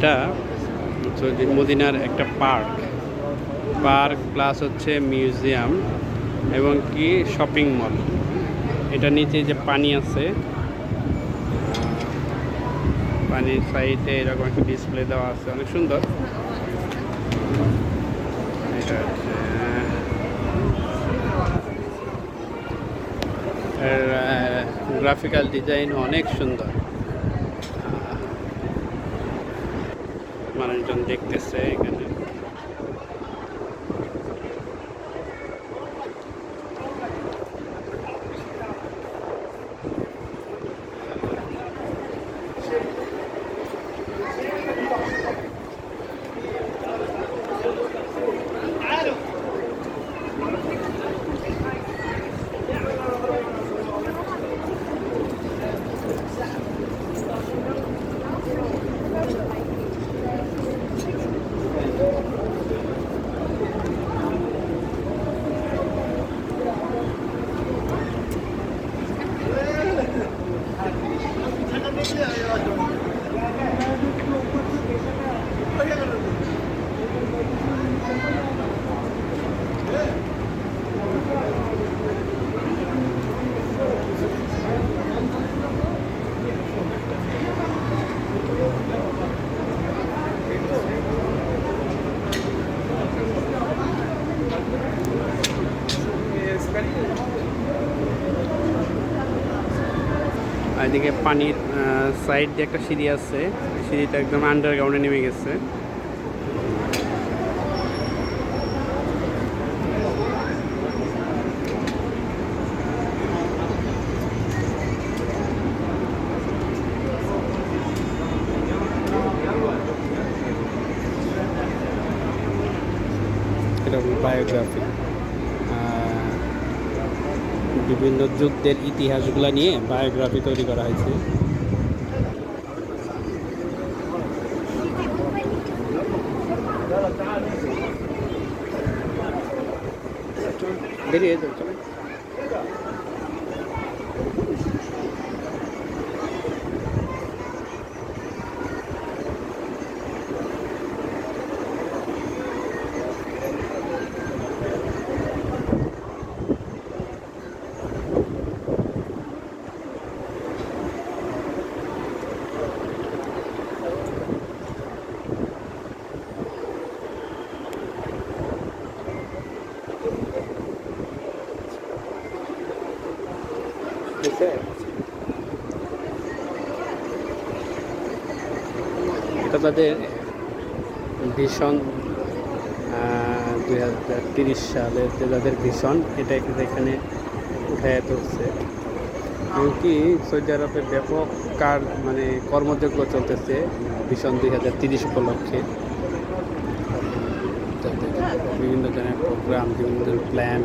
এটা হচ্ছে মদিনার একটা পার্ক প্লাস হচ্ছে মিউজিয়াম এবং কি শপিং মল। এটা নিচে যে পানি আছে, পানির সাইডে এরকম একটা ডিসপ্লে দেওয়া আছে, অনেক সুন্দর। এটা হচ্ছে গ্রাফিক্যাল ডিজাইন অনেক সুন্দর। মানুষজন দেখতেছে এখানে। এদিকে পানির সাইড দিয়ে একটা সিঁড়ি আছে, সিঁড়িটা একদম আন্ডারগ্রাউন্ডে নেমে গেছে। এটা বায়োগ্রাফি, বিভিন্ন যুদ্ধের ইতিহাসগুলো নিয়ে বায়োগ্রাফি তৈরি করা হয়েছে। বেরিয়ে যাচ্ছে। এটা তাদের ভীষণ 2030 সালের যে তাদের ভীষণ, এটা এখানে উঠায় তুলছে। এমনকি সৌদি আরবে ব্যাপক কর্মযজ্ঞ চলতেছে ভীষণ 2030 উপলক্ষে। বিভিন্ন ধরনের প্রোগ্রাম, বিভিন্ন ধরনের প্ল্যান